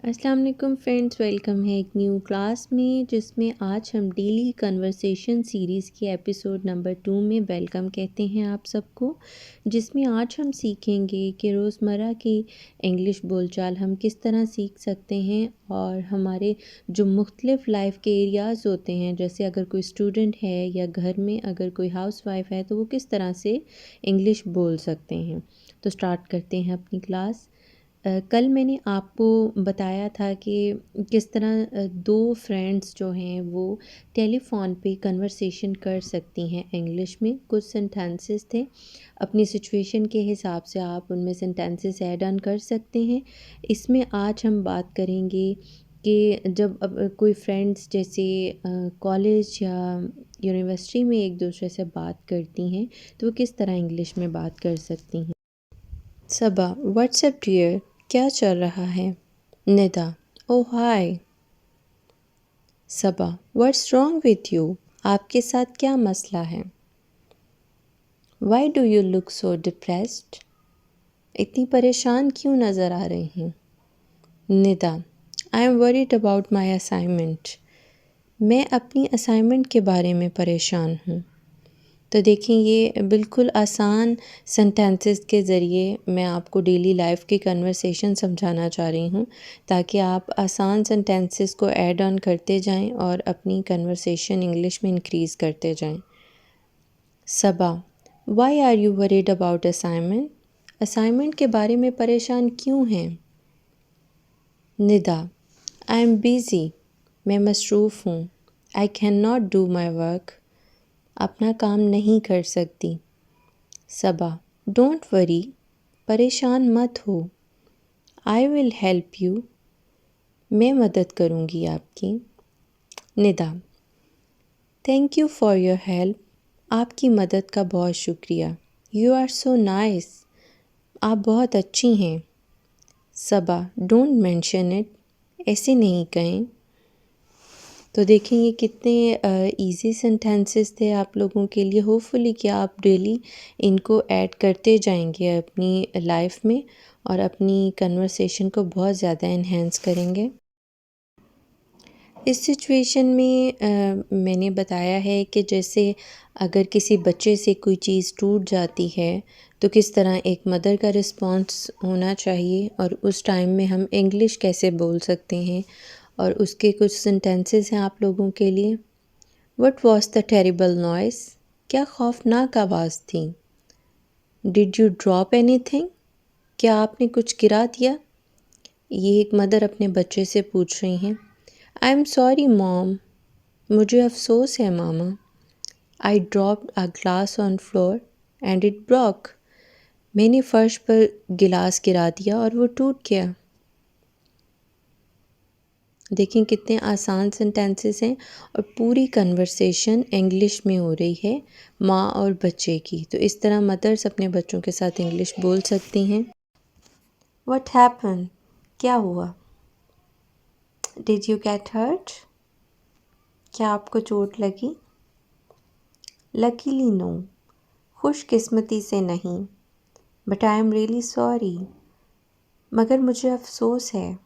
अस्सलाम वालेकुम friends, welcome है एक न्यू क्लास में जिसमें आज हम डेली कन्वर्सेशन सीरीज़ के एपिसोड नंबर 2 में वेलकम कहते हैं आप सबको। जिसमें आज हम सीखेंगे कि रोज़मर्रा की इंग्लिश बोलचाल हम किस तरह सीख सकते हैं और हमारे जो मुख्तलिफ़ लाइफ के एरियाज़ होते हैं, जैसे अगर कोई स्टूडेंट है या घर में अगर कोई हाउसवाइफ है तो वो किस तरह से इंग्लिश बोल सकते हैं। तो स्टार्ट करते हैं अपनी क्लास। कल मैंने आपको बताया था कि किस तरह दो फ्रेंड्स जो हैं वो टेलीफ़ोन पे कन्वर्सेशन कर सकती हैं इंग्लिश में। कुछ सेंटेंसेस थे, अपनी सिचुएशन के हिसाब से आप उनमें सेंटेंसेस ऐड ऑन कर सकते हैं। इसमें आज हम बात करेंगे कि जब अब कोई फ्रेंड्स जैसे कॉलेज या यूनिवर्सिटी में एक दूसरे से बात करती हैं तो वो किस तरह इंग्लिश में बात कर सकती हैं। सबा, व्हाट्सएप डियर, क्या चल रहा है? निदा, ओह हाय। सबा, व्हाट्स रॉन्ग विथ यू? आपके साथ क्या मसला है? Why do you look so depressed? इतनी परेशान क्यों नज़र आ रही हैं? Nida, I am worried about my assignment. मैं अपनी असाइनमेंट के बारे में परेशान हूँ। तो देखिए, ये बिल्कुल आसान सेंटेंसेस के ज़रिए मैं आपको डेली लाइफ की कन्वर्सेशन समझाना चाह रही हूँ, ताकि आप आसान सेंटेंसेस को ऐड ऑन करते जाएं और अपनी कन्वर्सेशन इंग्लिश में इंक्रीज़ करते जाएं। Saba, why are you worried about assignment? Assignment के बारे में परेशान क्यों हैं? Nida, I am busy. मैं मसरूफ़ हूँ। I can not do my work. अपना काम नहीं कर सकती। सबा, डोंट वरी, परेशान मत हो। आई विल हेल्प यू, मैं मदद करूँगी आपकी। Nida, thank you for your help, आपकी मदद का बहुत शुक्रिया। यू आर सो नाइस, आप बहुत अच्छी हैं। सबा, डोंट मेंशन इट, ऐसे नहीं कहें। तो देखें, ये कितने इजी सेंटेंसेस थे आप लोगों के लिए। होपफुली कि आप डेली इनको ऐड करते जाएंगे अपनी लाइफ में और अपनी कन्वर्सेशन को बहुत ज़्यादा इन्हेंस करेंगे। इस सिचुएशन में मैंने बताया है कि जैसे अगर किसी बच्चे से कोई चीज़ टूट जाती है तो किस तरह एक मदर का रिस्पॉन्स होना चाहिए और उस टाइम में हम इंग्लिश कैसे बोल सकते हैं। और उसके कुछ सेंटेंसेस हैं आप लोगों के लिए। What was the terrible noise? क्या खौफनाक आवाज़ थी? Did you drop anything? क्या आपने कुछ गिरा दिया? ये एक मदर अपने बच्चे से पूछ रही हैं। आई एम सॉरी मॉम, मुझे अफसोस है मामा। I dropped a glass on floor and it broke. मैंने फ़र्श पर गिलास गिरा दिया और वो टूट गया। देखें, कितने आसान सेंटेंसेस हैं और पूरी कन्वर्सेशन इंग्लिश में हो रही है माँ और बच्चे की। तो इस तरह मदर्स अपने बच्चों के साथ इंग्लिश बोल सकती हैं। What happen? क्या हुआ? Did you get hurt? क्या आपको चोट लगी? लकीली नो, खुशकिस्मती से नहीं। But I am really sorry, मगर मुझे अफसोस है।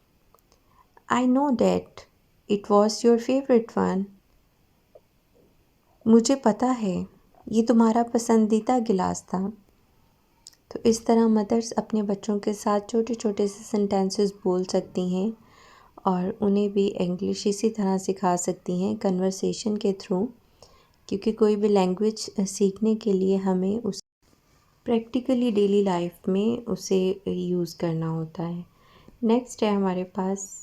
I know that it was your favourite one. मुझे पता है ये तुम्हारा पसंदीदा गिलास था। तो इस तरह मदर्स अपने बच्चों के साथ छोटे छोटे से सेंटेंसेस बोल सकती हैं और उन्हें भी इंग्लिश इसी तरह सिखा सकती हैं कन्वर्सेशन के थ्रू, क्योंकि कोई भी लैंग्वेज सीखने के लिए हमें उस प्रैक्टिकली डेली लाइफ में उसे यूज़ करना होता है। नेक्स्ट है हमारे पास,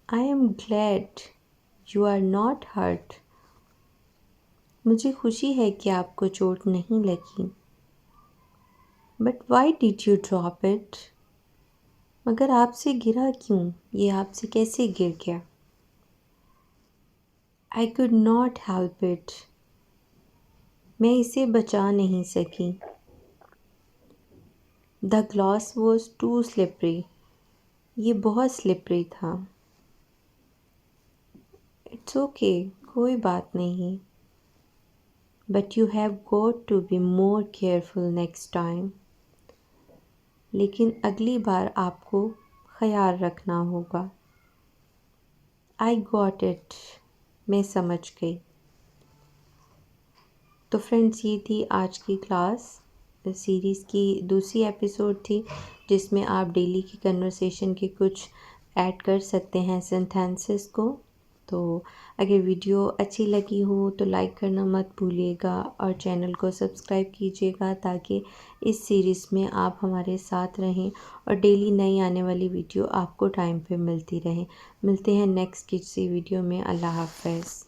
I am glad you are not hurt. मुझे खुशी है कि आपको चोट नहीं लगी। But why did you drop it? मगर आपसे गिरा क्यों? ये आपसे कैसे गिर गया? I could not help it, मैं इसे बचा नहीं सकी। The glass was too slippery, ये बहुत स्लिपरी था। इट्स ओके, कोई बात नहीं। But you have got to be more careful next time, लेकिन अगली बार आपको ख्याल रखना होगा। आई गॉट इट, मैं समझ गई। तो फ्रेंड्स, ये थी आज की क्लास। सीरीज़ की दूसरी एपिसोड थी जिसमें आप डेली की कन्वर्सेशन के कुछ ऐड कर सकते हैं सेंटेंसेस को। तो अगर वीडियो अच्छी लगी हो तो लाइक करना मत भूलिएगा और चैनल को सब्सक्राइब कीजिएगा ताकि इस सीरीज़ में आप हमारे साथ रहें और डेली नई आने वाली वीडियो आपको टाइम पे मिलती रहे। मिलते हैं नेक्स्ट किसी वीडियो में। अल्लाह हाफ़िज़।